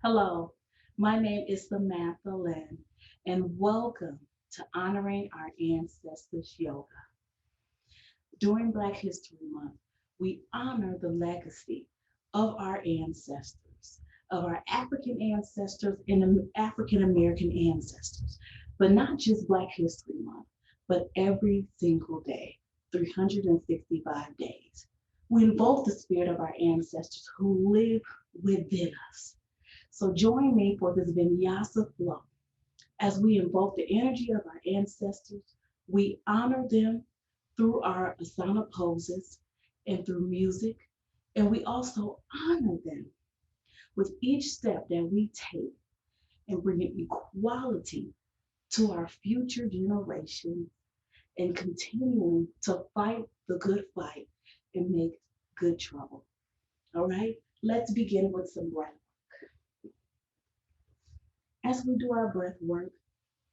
Hello, my name is Samantha Lynn, and welcome to Honoring Our Ancestors Yoga. During Black History Month, we honor the legacy of our ancestors, of our African ancestors and African American ancestors, but not just Black History Month, but every single day, 365 days. We invoke the spirit of our ancestors who live within us. So join me for this vinyasa flow. As we invoke the energy of our ancestors, we honor them through our asana poses and through music, and we also honor them with each step that we take and bringing equality to our future generations and continuing to fight the good fight and make good trouble. All right, let's begin with some breath. As we do our breath work,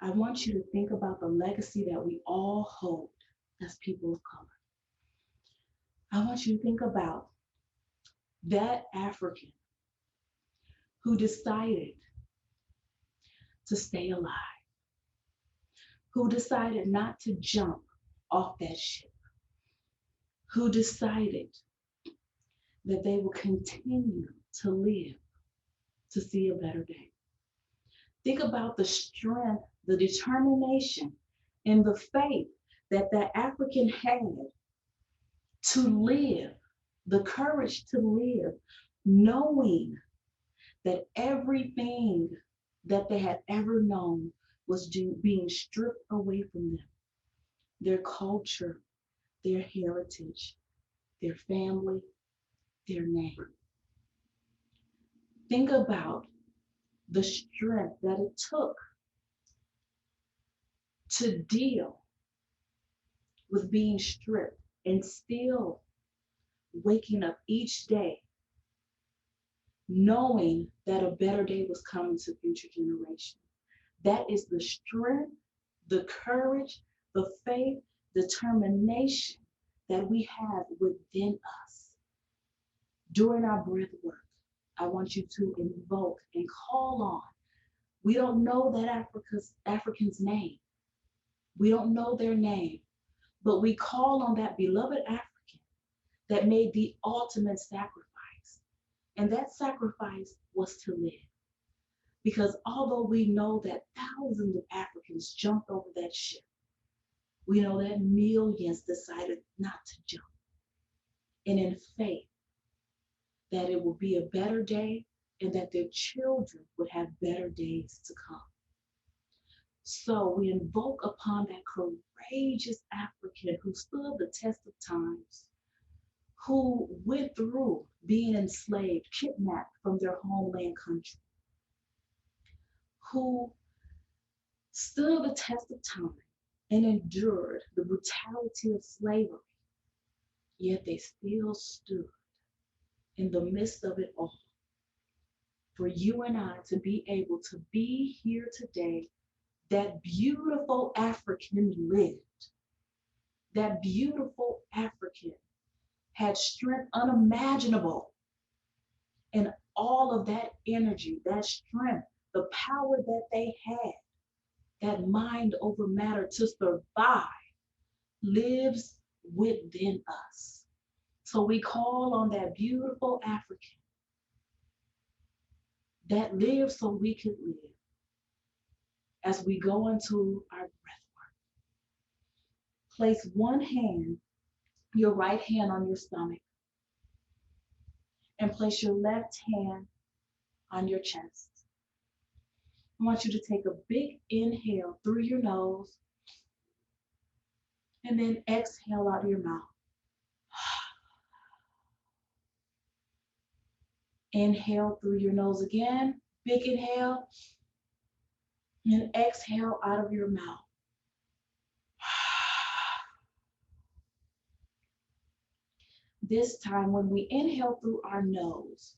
I want you to think about the legacy that we all hold as people of color. I want you to think about that African who decided to stay alive, who decided not to jump off that ship, who decided that they will continue to live to see a better day. Think about the strength, the determination, and the faith that that African had to live, the courage to live, knowing that everything that they had ever known was being stripped away from them. Their culture, their heritage, their family, their name. Think about the strength that it took to deal with being stripped and still waking up each day knowing that a better day was coming to future generations. That is the strength, the courage, the faith, determination that we have within us. During our breath work, I want you to invoke and call on. We don't know that African's name. We don't know their name, but we call on that beloved African that made the ultimate sacrifice. And that sacrifice was to live. Because although we know that thousands of Africans jumped over that ship, we know that millions decided not to jump. And in faith that it will be a better day and that their children would have better days to come. So we invoke upon that courageous African who stood the test of times, who went through being enslaved, kidnapped from their homeland country, who stood the test of time and endured the brutality of slavery, yet they still stood in the midst of it all. For you and I to be able to be here today, that beautiful African lived. That beautiful African had strength unimaginable. And all of that energy, that strength, the power that they had, that mind over matter to survive, lives within us. So we call on that beautiful African that lived so we could live as we go into our breath work. Place one hand, your right hand on your stomach, and place your left hand on your chest. I want you to take a big inhale through your nose and then exhale out of your mouth. Inhale through your nose again, big inhale, and exhale out of your mouth. This time, when we inhale through our nose,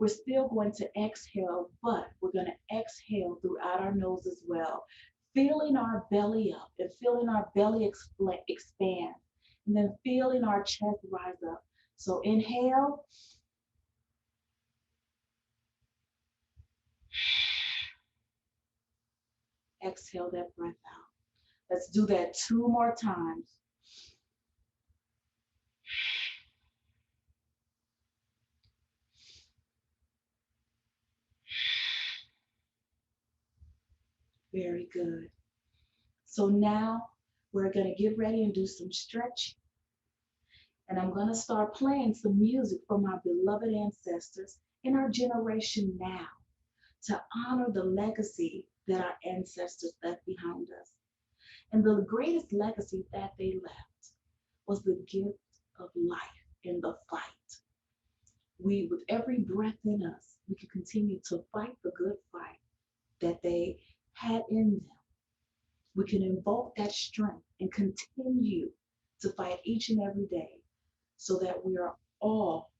we're still going to exhale, but we're going to exhale throughout our nose as well, feeling our belly up and feeling our belly expand, and then feeling our chest rise up. So inhale, Exhale that breath out. Let's do that 2 more times. Very good. So now we're going to get ready and do some stretching. And I'm going to start playing some music from our beloved ancestors in our generation now to honor the legacy that our ancestors left behind us. And the greatest legacy that they left was the gift of life in the fight. We, with every breath in us, we can continue to fight the good fight that they had in them. We can invoke that strength and continue to fight each and every day so that we are all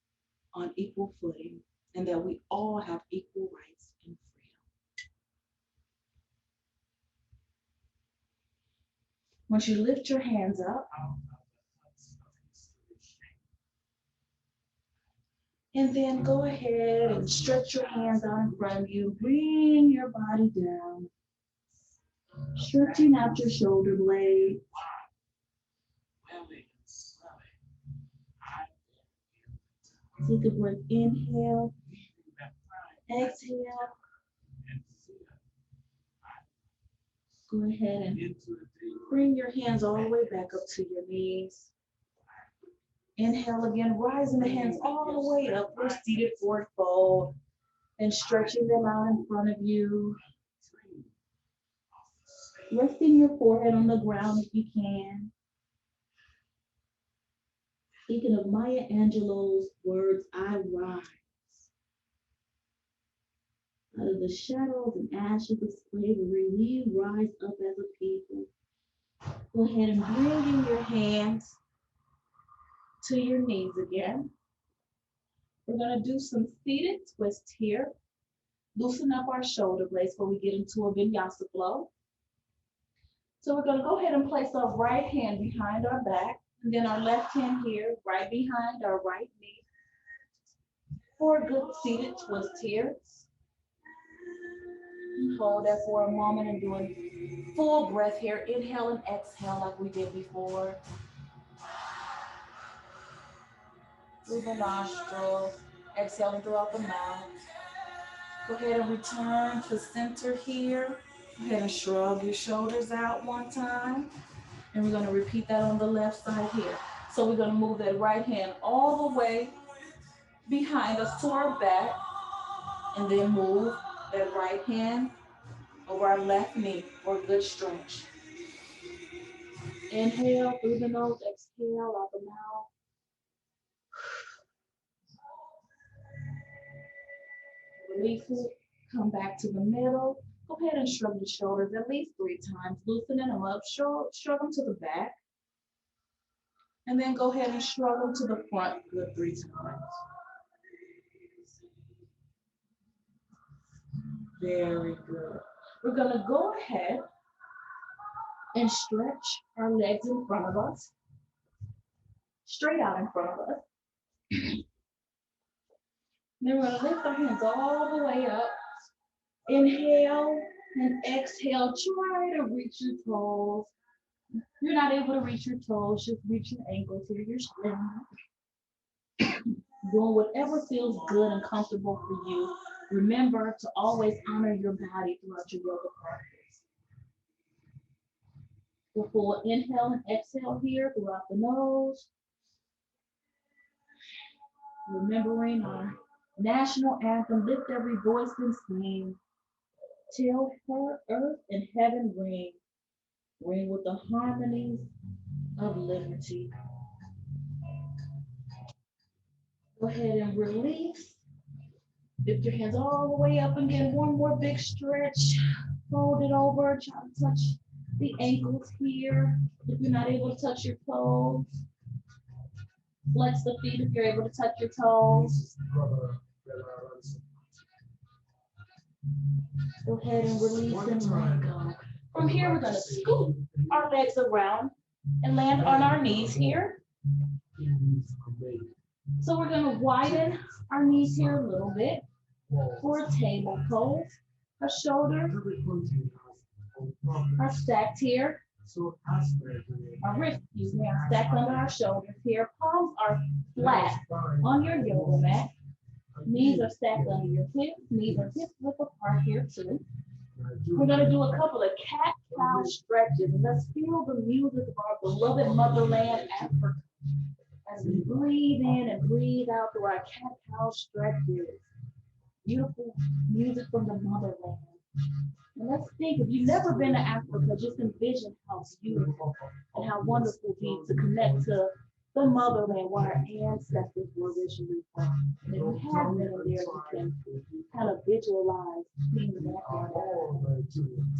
on equal footing and that we all have equal rights and freedom. Once you lift your hands up, and then go ahead and stretch your hands out in front of you. Bring your body down. Stretching out your shoulder blade. Take a breath. Inhale. Exhale. Go ahead and bring your hands all the way back up to your knees. Inhale again, rising the hands all the way up for seated forward fold and stretching them out in front of you. Resting your forehead on the ground if you can. Thinking of Maya Angelou's words, I rise. Out of the shadows and ashes of slavery, we rise up as a people. Go ahead and bring in your hands to your knees again. We're going to do some seated twists here. Loosen up our shoulder blades before we get into a vinyasa flow. So we're going to go ahead and place our right hand behind our back, and then our left hand here, right behind our right knee. For a good seated twist here. Hold that for a moment and do a full breath here. Inhale and exhale like we did before. Through the nostrils, exhaling throughout the mouth. Go ahead and return to center here. Go ahead and shrug your shoulders out one time. And we're going to repeat that on the left side here. So we're going to move that right hand all the way behind us to our back. And then move that right hand over our left knee for a good stretch. Inhale through the nose, exhale out the mouth. Release it, come back to the middle. Go ahead and shrug the shoulders at least 3 times, loosening them up, shrug them to the back. And then go ahead and shrug them to the front, good 3 times. Very good. We're gonna go ahead and stretch our legs in front of us, straight out in front of us. Then we're gonna lift our hands all the way up. Inhale and exhale. Try to reach your toes. If you're not able to reach your toes, just reach your ankles here. You're doing whatever feels good and comfortable for you. Remember to always honor your body throughout your yoga practice. We'll full inhale and exhale here throughout the nose. Remembering our national anthem, lift every voice and sing. Till her earth and heaven ring. Ring with the harmonies of liberty. Go ahead and release. Lift your hands all the way up and get one more big stretch. Fold it over, try to touch the ankles here. If you're not able to touch your toes, flex the feet if you're able to touch your toes. Go ahead and release and let go. From here, we're going to scoop our legs around and land on our knees here. So we're going to widen our knees here a little bit for a table pose. A shoulder are stacked here. Our wrists, are stacked under our shoulders here. Palms are flat on your yoga mat. Knees are stacked under your hips. Knees are hip width apart here too. We're going to do a couple of cat-cow stretches. Let's feel the music of our beloved motherland, Africa, as we breathe in and breathe out through our cat-cow stretches. Beautiful music from the motherland. And let's think, if you've never been to Africa, just envision how beautiful and how wonderful it would be to connect to the motherland where our ancestors were originally from. And if you have been in there, you can kind of visualize seeing that.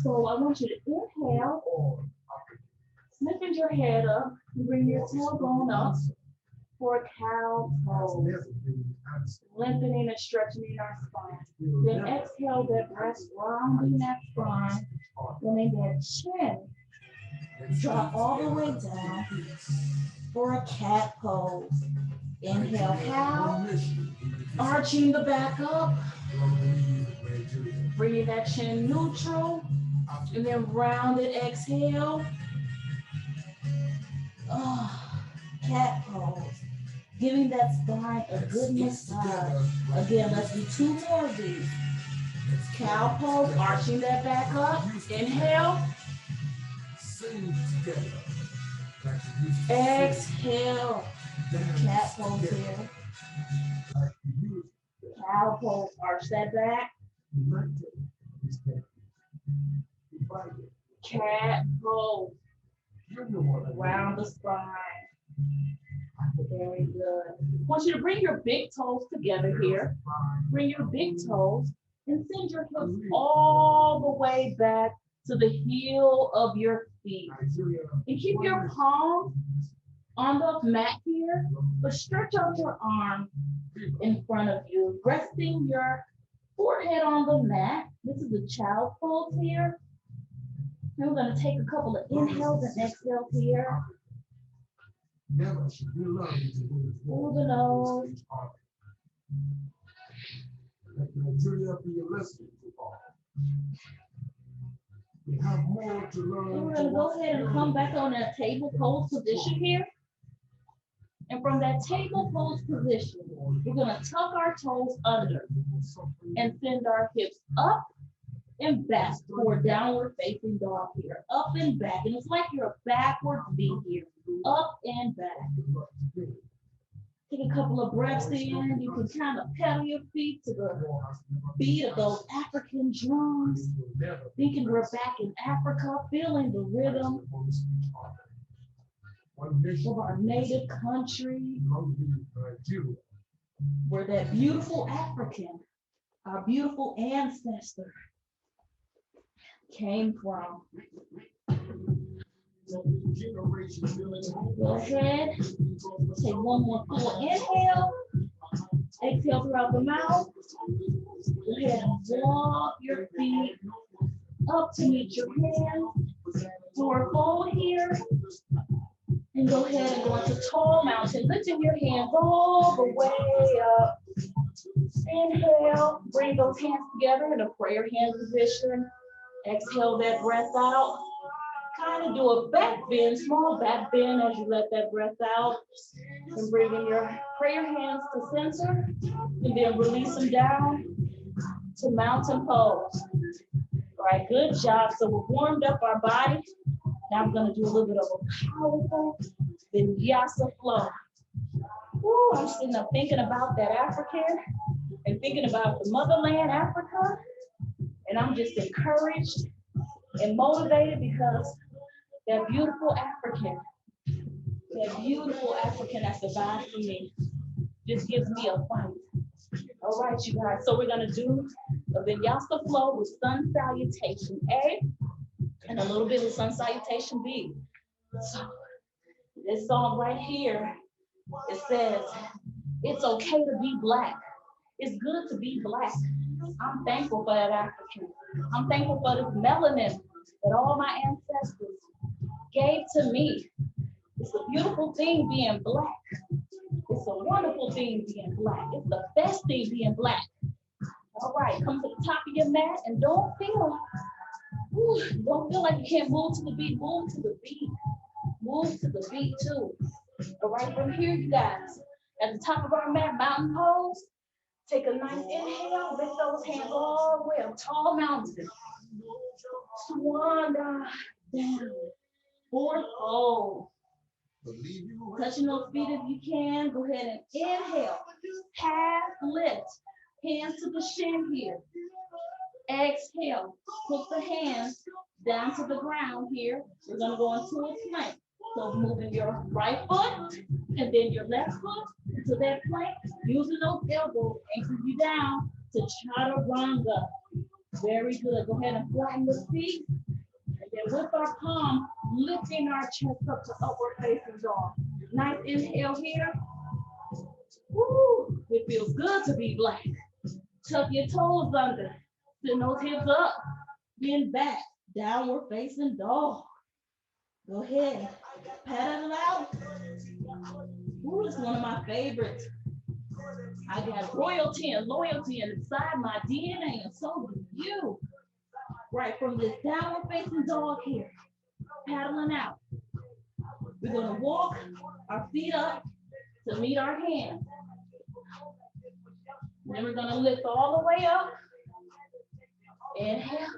So I want you to inhale, lifting your head up, and bring your tailbone up for a cow pose. Lengthening and stretching our spine. Then exhale that breath, rounding that spine. Then that chin. Drop all the way down for a cat pose. Inhale, cow. Arching the back up. Bringing that chin neutral. And then rounded exhale. Cat pose. Giving that spine a good massage. Again, let's do 2 more of these. Cow pose, arching that back up. Inhale. Exhale. Cat pose here. Cow pose, arch that back. Cat pose. Around the spine. Very good. I want you to bring your big toes together here. Bring your big toes and send your hips all the way back to the heel of your feet. And keep your palms on the mat here, but stretch out your arm in front of you, resting your forehead on the mat. This is a child pose here. And we're going to take a couple of inhales and exhales here. Through the nose. We're going to go ahead and come back on that table pose position here. And from that table pose position, we're going to tuck our toes under and send our hips up and back for downward facing dog here. Up and back. And it's like you're a backwards V here. Up and back. Take a couple of breaths in. You can kind of pedal your feet to the beat of those African drums. Thinking we're back in Africa, feeling the rhythm of our native country. Where that beautiful African, our beautiful ancestor, came from. Go ahead, take one more full inhale, exhale throughout the mouth. Go ahead and walk your feet up to meet your hands. Forward fold here. And go ahead and go into tall mountain, lifting your hands all the way up. Inhale, bring those hands together in a prayer hand position. Exhale that breath out. Kind of do a back bend, small back bend as you let that breath out. And bring in your prayer hands to center. And then release them down to mountain pose. All right, good job. So we've warmed up our body. Now I'm going to do a little bit of a powerful vinyasa flow. Woo, I'm sitting up thinking about that African and thinking about the motherland, Africa. And I'm just encouraged and motivated because that beautiful African that survived for me just gives me a fight. All right, you guys. So we're going to do a vinyasa flow with sun salutation A and a little bit of sun salutation B. So this song right here, it says, it's okay to be Black. It's good to be Black. I'm thankful for that African. I'm thankful for this melanin that all my ancestors gave to me. It's a beautiful thing being Black. It's a wonderful thing being Black. It's the best thing being Black. All right, come to the top of your mat and don't feel Whew, don't feel like you can't move to the beat. Move to the beat. Move to the beat too. All right, from here, you guys, at the top of our mat, mountain pose. Take a nice inhale, lift those hands all the way up, tall mountain. Swan down, forward fold. Touching those feet if you can. Go ahead and inhale, half lift, hands to the shin here. Exhale, put the hands down to the ground here. We're gonna go into a plank. So moving your right foot and then your left foot into that plank, using those elbows, anchor you down to chaturanga. Very good. Go ahead and flatten the feet. And then with our palm, lifting our chest up to upward facing dog. Nice inhale here. Woo, it feels good to be black. Tuck your toes under. Send those hips up. Bend back. Downward facing dog. Go ahead. Pat it out. Ooh, this is one of my favorites. I got royalty and loyalty inside my DNA, and so do you. Right from this downward facing dog here, paddling out. We're gonna walk our feet up to meet our hands. Then we're gonna lift all the way up. Inhale.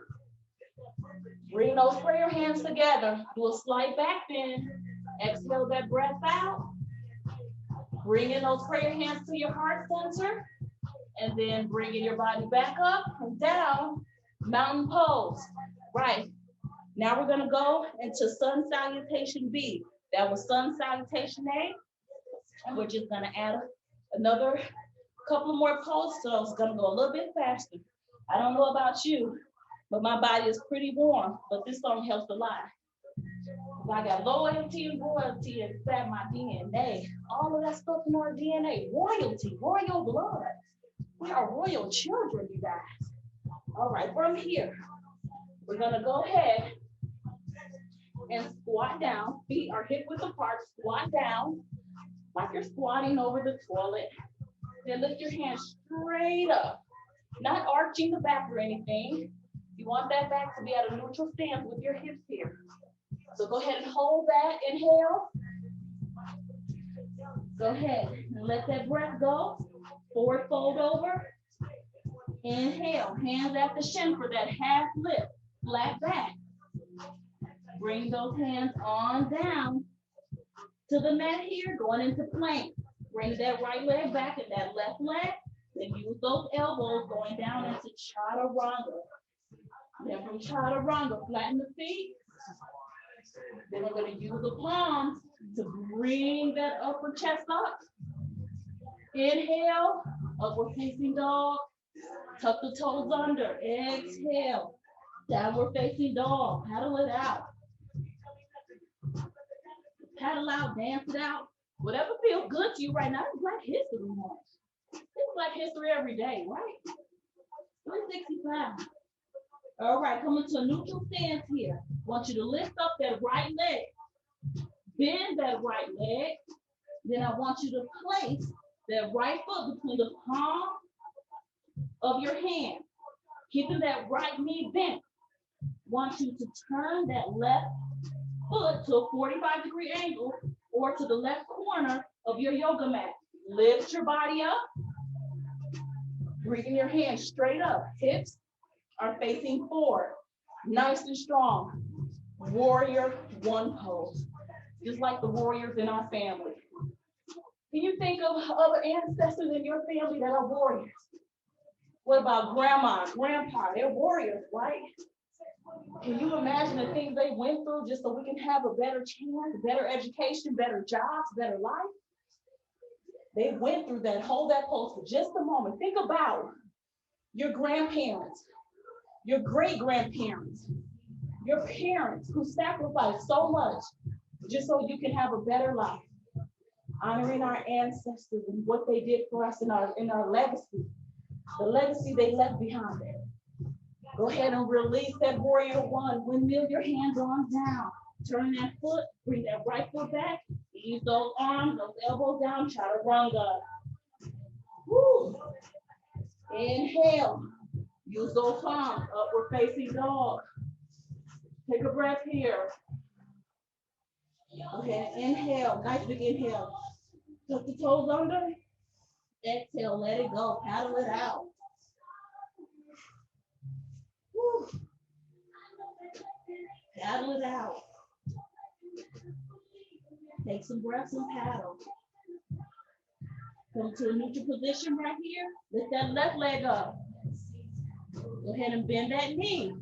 Bring those prayer hands together. Do a slight back bend. Exhale that breath out. Bring in those prayer hands to your heart center. And then bringing your body back up and down. Mountain pose. Right. Now we're going to go into sun salutation B. That was sun salutation A. And we're just going to add another couple more poses. So it's going to go a little bit faster. I don't know about you, but my body is pretty warm. But this song helps a lot. I got loyalty and royalty inside my DNA. All of that stuff in our DNA. Royalty, royal blood. We are royal children, you guys. All right, from here, we're gonna go ahead and squat down. Feet are hip width apart. Squat down like you're squatting over the toilet. Then lift your hands straight up, not arching the back or anything. You want that back to be at a neutral stance with your hips here. So go ahead and hold that. Inhale. Go ahead and let that breath go. Forward fold over. Inhale. Hands at the shin for that half lift. Flat back. Bring those hands on down to the mat here. Going into plank. Bring that right leg back and that left leg. Then use those elbows going down into chaturanga. Then from chaturanga, flatten the feet. Then we're going to use the palms to bring that upper chest up. Inhale, upward facing dog. Tuck the toes under. Exhale, downward facing dog. Paddle it out. Paddle out, dance it out. Whatever feels good to you right now. It's Black History Month. It's Black History every day, right? 365. All right, coming to a neutral stance here. Want you to lift up that right leg. Bend that right leg. Then I want you to place that right foot between the palm of your hand. Keeping that right knee bent. Want you to turn that left foot to a 45-degree angle or to the left corner of your yoga mat. Lift your body up. Bringing your hands straight up. Hips are facing forward. Nice and strong. Warrior one pose. Just like the warriors in our family. Can you think of other ancestors in your family that are warriors? What about grandma, grandpa? They're warriors, right? Can you imagine the things they went through just so we can have a better chance, better education, better jobs, better life? They went through that. Hold that pose for just a moment. Think about your grandparents, your great-grandparents, your parents who sacrificed so much just so you can have a better life. Honoring our ancestors and what they did for us in our legacy, the legacy they left behind. Go ahead and release that warrior one. Windmill your hands on down. Turn that foot, bring that right foot back. Use those arms, those elbows down, chaturanga. Woo. Inhale. Use those palms, upward facing dog. Take a breath here. Go ahead, inhale, nice big inhale. Tuck the toes under. Exhale, let it go, paddle it out. Woo. Paddle it out. Take some breaths and paddle. Come to a neutral position right here. Lift that left leg up. Go ahead and bend that knee.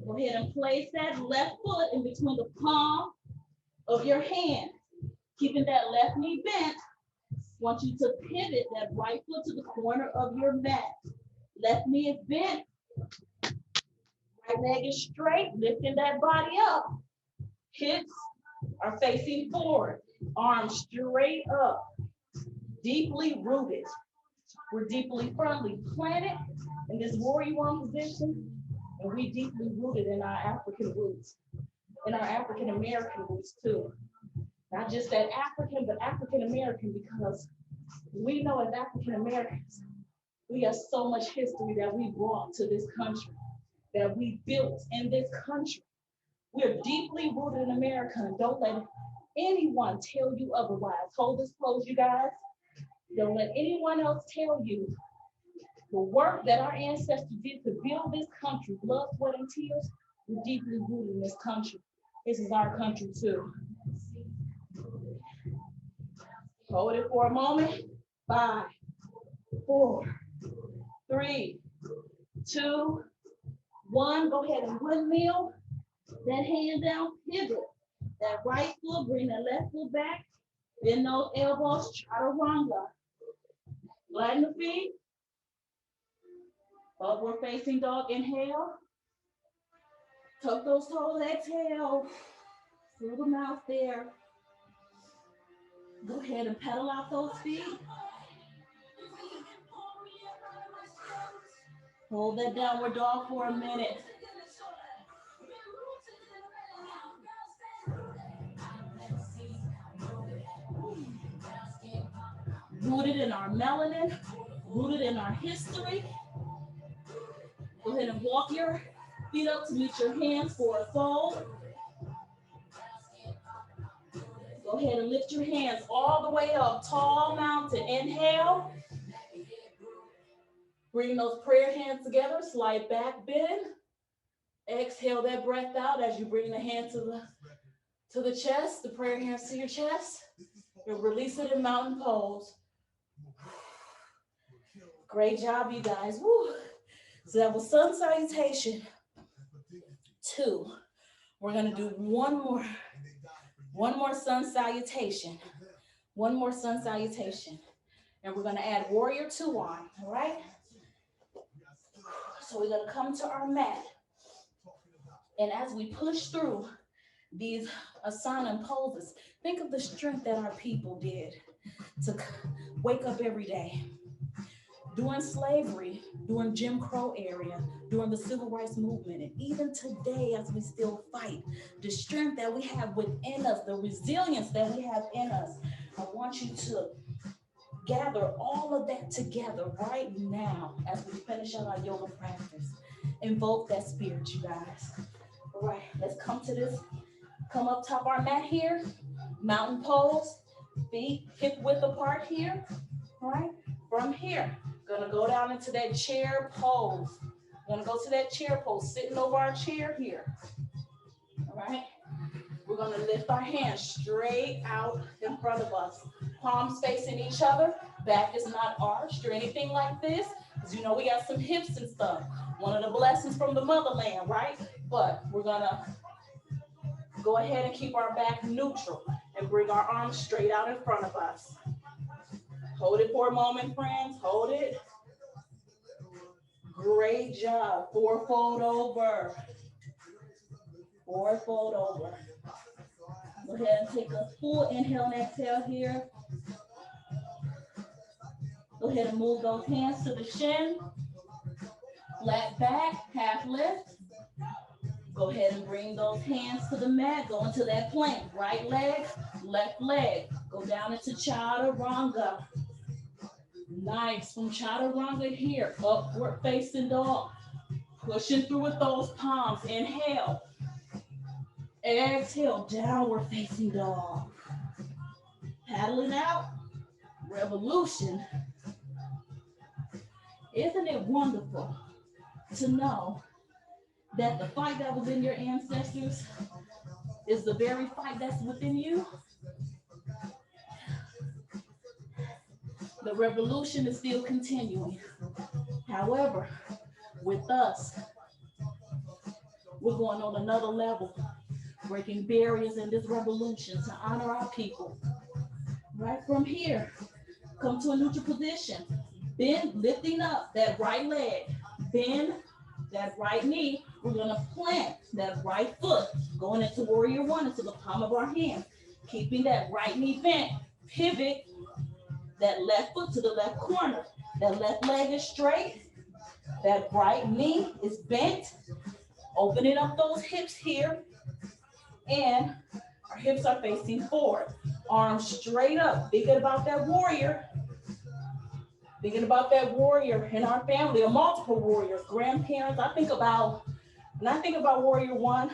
Go ahead and place that left foot in between the palm of your hand. Keeping that left knee bent. Want you to pivot that right foot to the corner of your mat. Left knee is bent. Right leg is straight, lifting that body up. Hips are facing forward. Arms straight up. Deeply rooted. We're deeply firmly planted in this warrior one position. And we deeply rooted in our African roots. In our African American roots too. Not just that African, but African American, because we know as African Americans, we have so much history that we brought to this country, that we built in this country. We're deeply rooted in America, and don't let anyone tell you otherwise. Hold this close, you guys. Don't let anyone else tell you the work that our ancestors did to build this country, blood, sweat, and tears. We're deeply rooted in this country. This is our country too. Hold it for a moment. 5, 4, 3, 2, 1. Go ahead and windmill that hand down, pivot. That right foot, bring that left foot back. Bend those elbows, chaturanga. Flatten the feet. Upward facing dog, inhale. Tuck those toes, exhale. Through the mouth there. Go ahead and pedal out those feet. Hold that downward dog for a minute. Rooted in our melanin, rooted in our history. Go ahead and walk your feet up to meet your hands for a fold. Go ahead and lift your hands all the way up, tall mountain. Inhale. Bring those prayer hands together, slide back, bend. Exhale that breath out as you bring the hand to the chest, the prayer hands to your chest. And release it in mountain pose. Great job, you guys. Woo. So that was sun salutation 2. We're gonna do one more sun salutation. One more sun salutation. And we're gonna add warrior 2 on, all right? So we're gonna come to our mat. And as we push through these asana poses, think of the strength that our people did to wake up every day. During slavery, during Jim Crow era, during the civil rights movement, and even today as we still fight, the strength that we have within us, the resilience that we have in us, I want you to gather all of that together right now as we finish out our yoga practice. Invoke that spirit, you guys. All right, let's come to this. Come up top our mat here, mountain pose, feet hip width apart here, all right? From here, gonna go down into that chair pose. Gonna go to that chair pose, sitting over our chair here, all right? We're gonna lift our hands straight out in front of us. Palms facing each other, back is not arched or anything like this, because you know we got some hips and stuff. One of the blessings from the motherland, right? But we're gonna go ahead and keep our back neutral and bring our arms straight out in front of us. Hold it for a moment, friends. Hold it. Great job. 4-fold over. 4-fold over. Go ahead and take a full inhale and exhale here. Go ahead and move those hands to the shin. Flat back, half lift. Go ahead and bring those hands to the mat. Go into that plank. Right leg, left leg. Go down into chaturanga. Nice. From chaturanga here, upward facing dog. Pushing through with those palms. Inhale. Exhale, downward facing dog. Paddling out, revolution. Isn't it wonderful to know that the fight that was in your ancestors is the very fight that's within you? The revolution is still continuing. However, with us, we're going on another level, breaking barriers in this revolution to honor our people. Right from here, come to a neutral position. Bend, lifting up that right leg. Bend that right knee. We're gonna plant that right foot, going into warrior one, into the palm of our hand. Keeping that right knee bent. Pivot that left foot to the left corner. That left leg is straight. That right knee is bent. Opening up those hips here. And our hips are facing forward. Arms straight up. Thinking about that warrior. Thinking about that warrior in our family, or multiple warriors, grandparents. When I think about warrior one,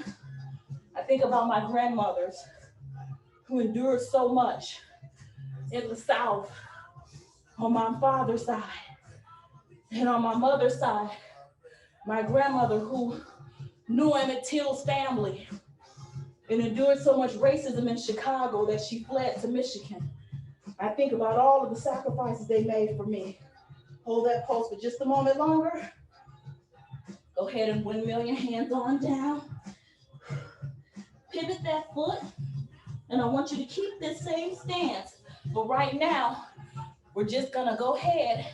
I think about my grandmothers who endured so much in the South on my father's side. And on my mother's side, my grandmother who knew Emmett Till's family and endured so much racism in Chicago that she fled to Michigan. I think about all of the sacrifices they made for me. Hold that pose for just a moment longer. Go ahead and windmill your hands on down. Pivot that foot. And I want you to keep this same stance. But right now, we're just gonna go ahead.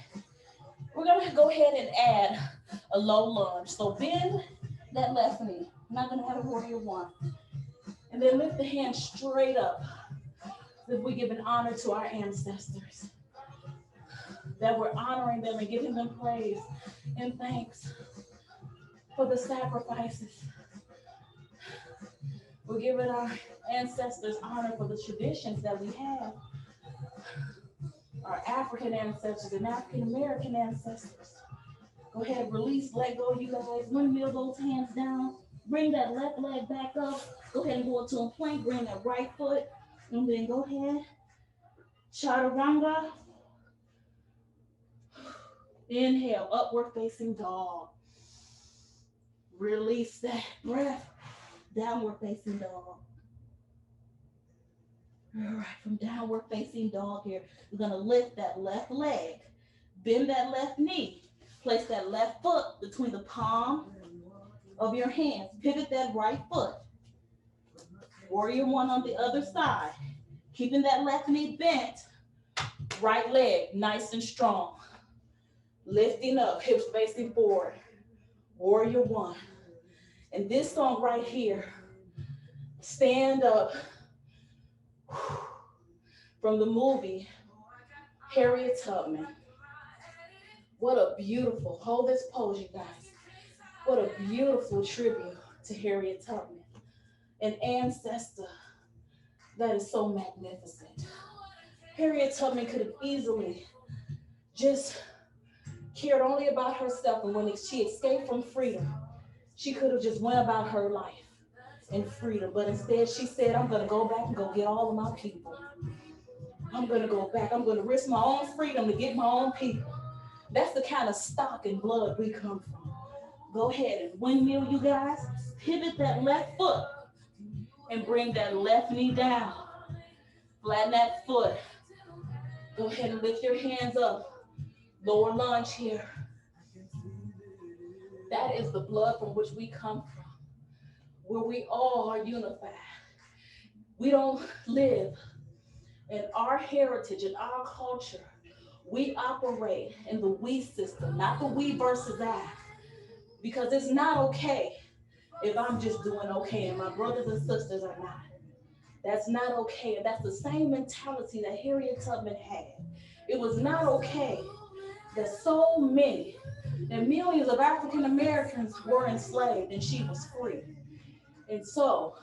We're gonna go ahead and add a low lunge. So bend that left knee. I'm not gonna have a warrior one. And then lift the hand straight up. As if we give an honor to our ancestors. That we're honoring them and giving them praise and thanks for the sacrifices. We're giving our ancestors honor for the traditions that we have. Our African ancestors and African American ancestors. Go ahead, release, let go, you guys. Windmill those hands down. Bring that left leg back up. Go ahead and go into a plank. Bring that right foot. And then go ahead. Chaturanga. Inhale, upward facing dog. Release that breath. Downward facing dog. All right, from downward facing dog here, we're gonna lift that left leg. Bend that left knee. Place that left foot between the palm of your hands. Pivot that right foot. Warrior one on the other side. Keeping that left knee bent. Right leg nice and strong. Lifting up, hips facing forward. Warrior one. And this song right here, Stand Up, from the movie Harriet Tubman. What a beautiful, hold this pose, you guys. What a beautiful tribute to Harriet Tubman, an ancestor that is so magnificent. Harriet Tubman could have easily just cared only about herself, and when she escaped from freedom, she could have just went about her life in freedom, but instead she said, I'm gonna go back and go get all of my people. I'm gonna go back, I'm gonna risk my own freedom to get my own people. That's the kind of stock and blood we come from. Go ahead and windmill, you guys. Pivot that left foot and bring that left knee down. Flatten that foot. Go ahead and lift your hands up. Lower lunge here. That is the blood from which we come from, where we all are unified. We don't live in our heritage and our culture. We operate in the we system, not the we versus I, because it's not okay if I'm just doing okay and my brothers and sisters are not. That's not okay. And that's the same mentality that Harriet Tubman had. It was not okay that so many, that millions of African Americans were enslaved and she was free. And so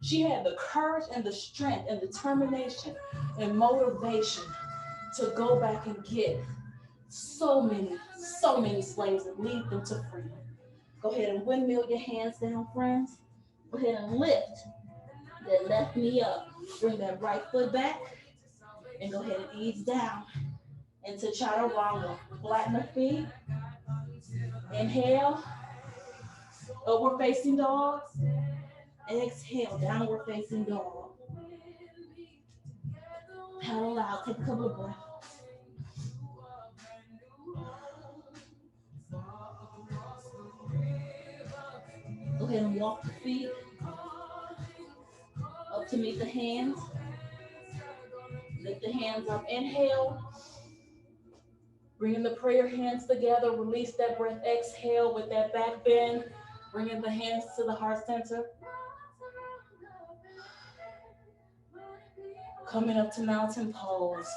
she had the courage and the strength and determination and motivation to go back and get so many slaves and lead them to freedom. Go ahead and windmill your hands down, friends. Go ahead and lift that left knee up. Bring that right foot back and go ahead and ease down into chaturanga. Flatten the feet. Inhale, upward facing dog. Exhale, downward facing dog. Paddle out, take a couple of breaths. Go ahead and walk the feet up to meet the hands. Lift the hands up. Inhale. Bringing the prayer hands together. Release that breath. Exhale with that back bend. Bringing the hands to the heart center. Coming up to mountain pose.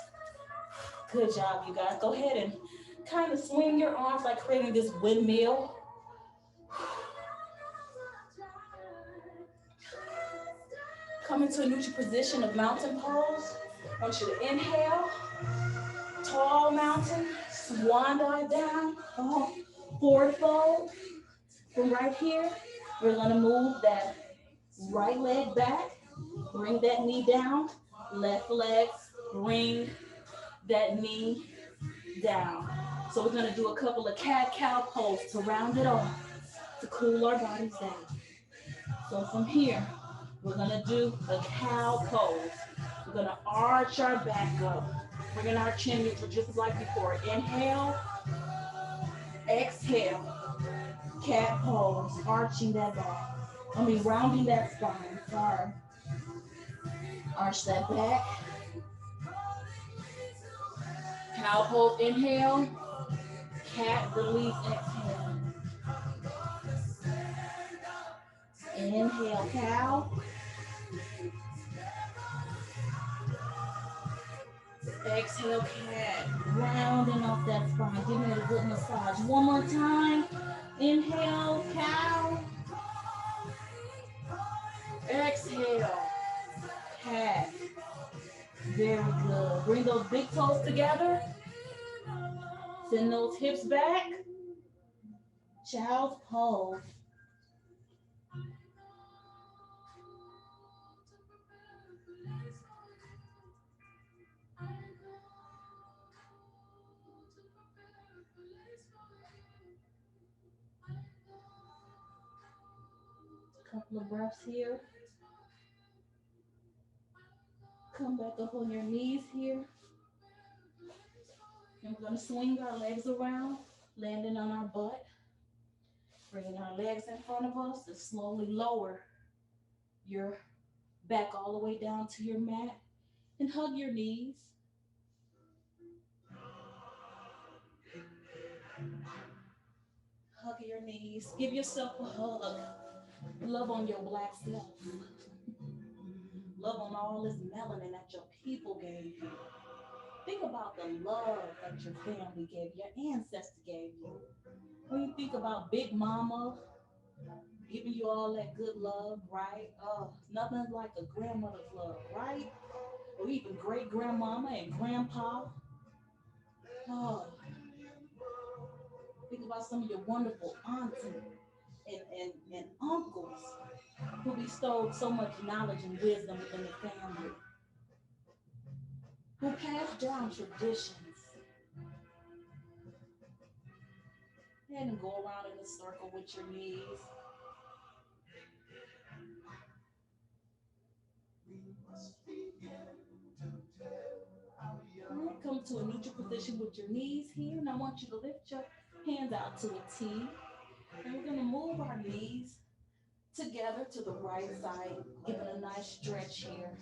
Good job, you guys. Go ahead and kind of swing your arms like creating this windmill. Come into a neutral position of mountain pose. I want you to inhale, tall mountain, swan dive down, forward fold. From right here, we're gonna move that right leg back, bring that knee down, left leg, bring that knee down. So we're gonna do a couple of cat-cow pose to round it off, to cool our bodies down. So from here, we're gonna do a cow pose. We're gonna arch our back up, bringing our chin neutral just like before. Inhale, exhale, cat pose, arching that back. Rounding that spine, sorry. Arch that back. Cow pose, inhale, cat release, exhale. Inhale, cow. Exhale, cat. Rounding off that spine. Giving it a good massage. One more time. Inhale, cow. Exhale, cat. Very good. Bring those big toes together. Send those hips back. Child's pose. Couple of breaths here. Come back up on your knees here. And we're going to swing our legs around, landing on our butt. Bringing our legs in front of us and slowly lower your back all the way down to your mat and hug your knees. Hug your knees. Give yourself a hug. Love on your black self. Love on all this melanin that your people gave you. Think about the love that your family gave you, your ancestors gave you. When you think about Big Mama giving you all that good love, right? Nothing like a grandmother's love, right? Or even great grandmama and grandpa. Oh, think about some of your wonderful aunts and uncles who bestowed so much knowledge and wisdom within the family, who passed down traditions. And go around in a circle with your knees. All right, come to a neutral position with your knees here. And I want you to lift your hands out to a T. And we're going to move our knees together to the right side, giving a nice stretch here.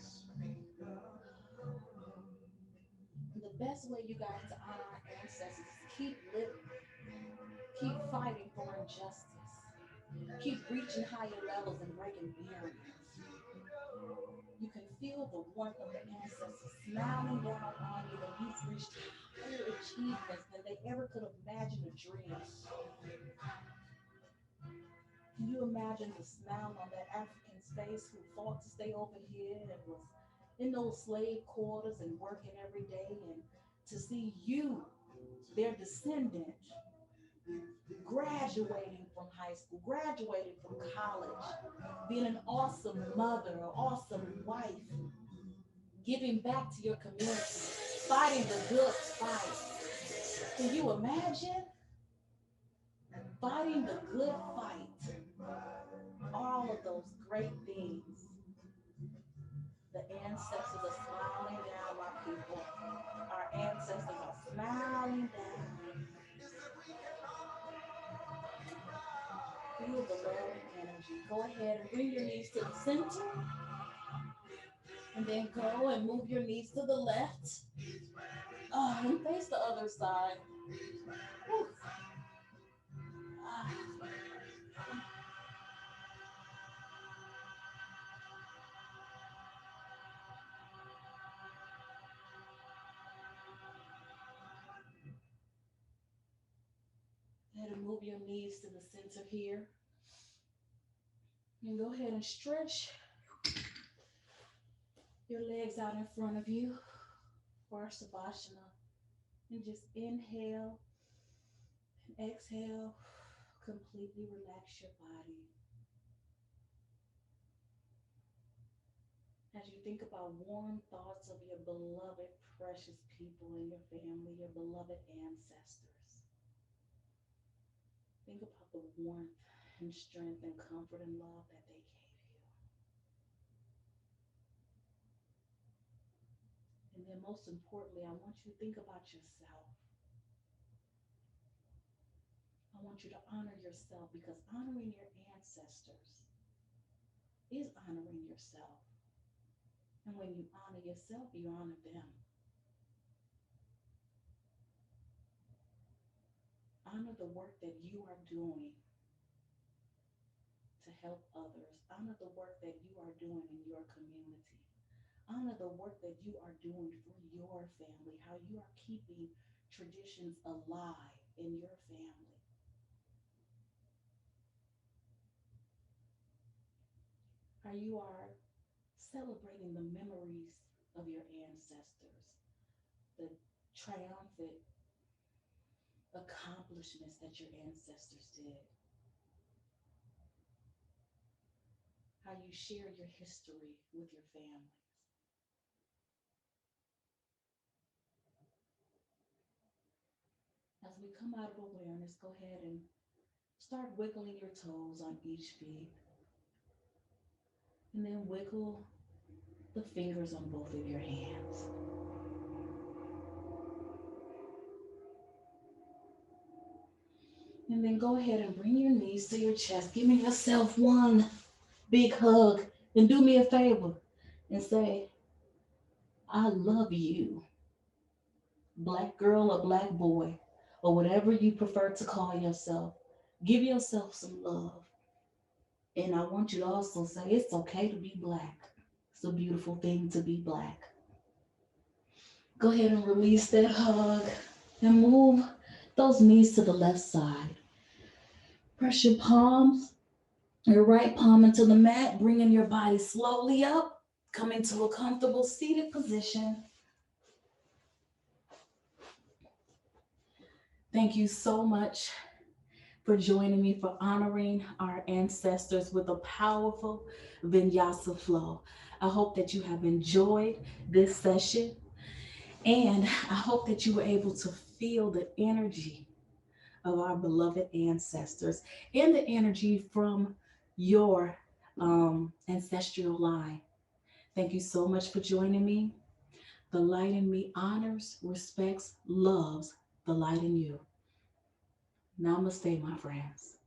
The best way, you guys, to honor our ancestors is keep living, keep fighting for injustice, keep reaching higher levels and breaking barriers. You can feel the warmth of the ancestors smiling down on you that you've reached higher achievements than they ever could have imagined or dreamed. Can you imagine the smile on that African's face who fought to stay over here and was in those slave quarters and working every day, and to see you, their descendant, graduating from high school, graduating from college, being an awesome mother, an awesome wife, giving back to your community, fighting the good fight. Can you imagine fighting the good fight? All of those great things. The ancestors are smiling down, my people. Our ancestors are smiling down. Feel the love and energy. Go ahead and bring your knees to the center. And then go and move your knees to the left. And face the other side. Whew. Ah. Go ahead and move your knees to the center here. And go ahead and stretch your legs out in front of you for our Savasana. And just inhale and exhale. Completely relax your body. As you think about warm thoughts of your beloved, precious people in your family, your beloved ancestors. Think about the warmth and strength and comfort and love that they gave you. And then most importantly, I want you to think about yourself. I want you to honor yourself, because honoring your ancestors is honoring yourself. And when you honor yourself, you honor them. Honor the work that you are doing to help others. Honor the work that you are doing in your community. Honor the work that you are doing for your family, how you are keeping traditions alive in your family. How you are celebrating the memories of your ancestors, the triumphant accomplishments that your ancestors did. How you share your history with your families. As we come out of awareness, go ahead and start wiggling your toes on each feet. And then wiggle the fingers on both of your hands. And then go ahead and bring your knees to your chest, giving yourself one big hug. And do me a favor and say, I love you, black girl or black boy, or whatever you prefer to call yourself. Give yourself some love. And I want you to also say, it's okay to be black. It's a beautiful thing to be black. Go ahead and release that hug and move those knees to the left side. Press your palms, your right palm into the mat, bringing your body slowly up. Come into a comfortable seated position. Thank you so much for joining me for honoring our ancestors with a powerful vinyasa flow. I hope that you have enjoyed this session, and I hope that you were able to feel the energy of our beloved ancestors and the energy from your ancestral line. Thank you so much for joining me. The light in me honors, respects, loves the light in you. Namaste, my friends.